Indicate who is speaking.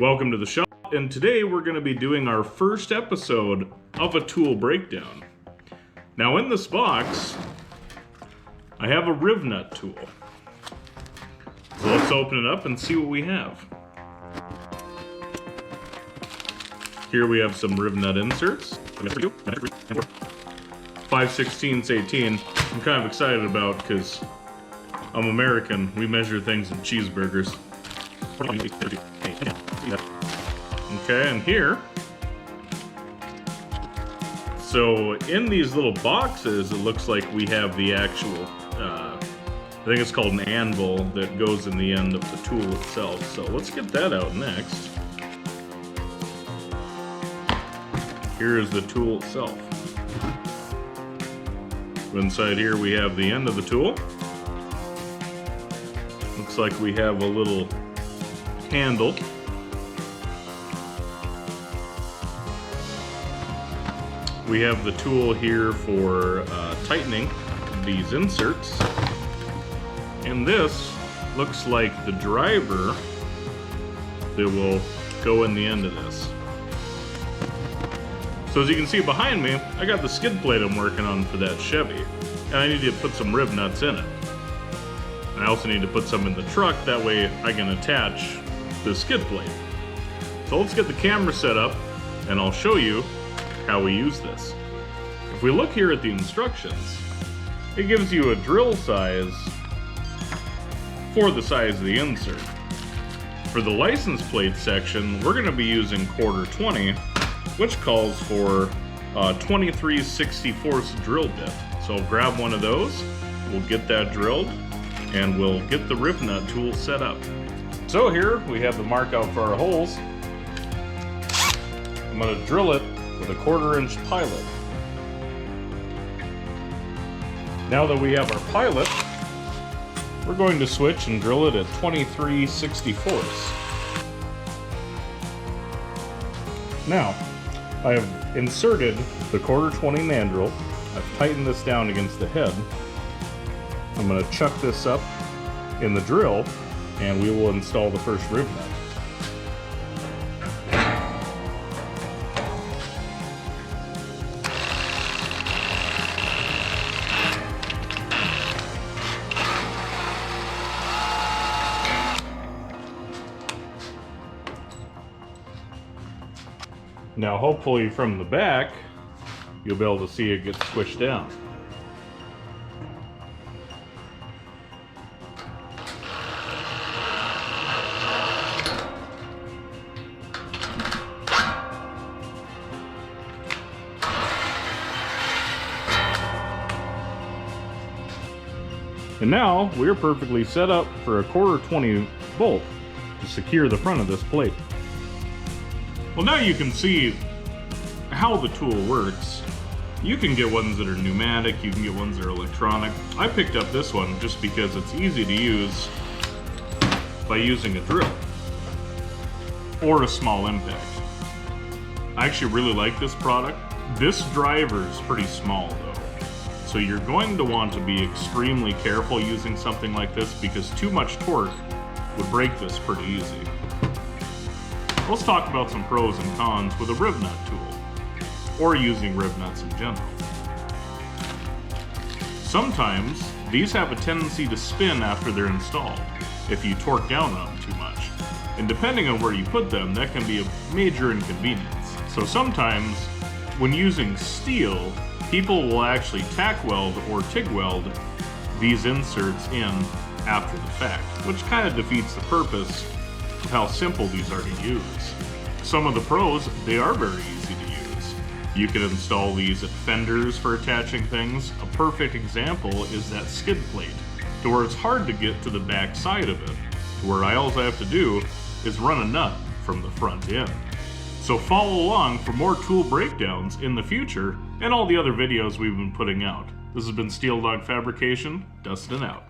Speaker 1: Welcome to the shop, and today we're going to be doing our first episode of a tool breakdown. Now in this box, I have a Rivnut tool. So let's open it up and see what we have. Here we have some Rivnut inserts. 5/16/18. I'm kind of excited about because I'm American. We measure things in cheeseburgers. Okay, and here, so in these little boxes, it looks like we have the actual, I think it's called an anvil that goes in the end of the tool itself. So let's get that out next. Here is the tool itself. Inside here we have the end of the tool. Looks like we have a little handle. We have the tool here for tightening these inserts. And this looks like the driver that will go in the end of this. So as you can see behind me, I got the skid plate I'm working on for that Chevy. And I need to put some Rivnuts in it. I also need to put some in the truck, that way I can attach the skid plate. So let's get the camera set up and I'll show you how we use this. If we look here at the instructions, it gives you a drill size for the size of the insert. For the license plate section, we're going to be using 1/4 which calls for a 23/64 drill bit. So grab one of those, we'll get that drilled, and we'll get the Rivnut tool set up. So here we have the mark out for our holes. I'm going to drill it with a 1/4" pilot. Now that we have our pilot, we're going to switch and drill it at 23/64. Now, I have inserted the 1/4 mandrel. I've tightened this down against the head. I'm going to chuck this up in the drill and we will install the first Rivnut. Now hopefully from the back, you'll be able to see it get squished down. And now we're perfectly set up for a 1/4 bolt to secure the front of this plate. Well, now you can see how the tool works. You can get ones that are pneumatic, you can get ones that are electronic. I picked up this one just because it's easy to use by using a drill or a small impact. I actually really like this product. This driver is pretty small though, so you're going to want to be extremely careful using something like this because too much torque would break this pretty easy. Let's talk about some pros and cons with a Rivnut tool, or using Rivnuts in general. Sometimes these have a tendency to spin after they're installed, if you torque down on them too much. And depending on where you put them, that can be a major inconvenience. So sometimes, when using steel, people will actually tack weld or TIG weld these inserts in after the fact, which kind of defeats the purpose of how simple these are to use. Some of the pros, they are very easy to use. You can install these at fenders for attaching things. A perfect example is that skid plate, to where it's hard to get to the back side of it, to where all I have to do is run a nut from the front in. So follow along for more tool breakdowns in the future and all the other videos we've been putting out. This has been Steel Dog Fabrication, dusting out.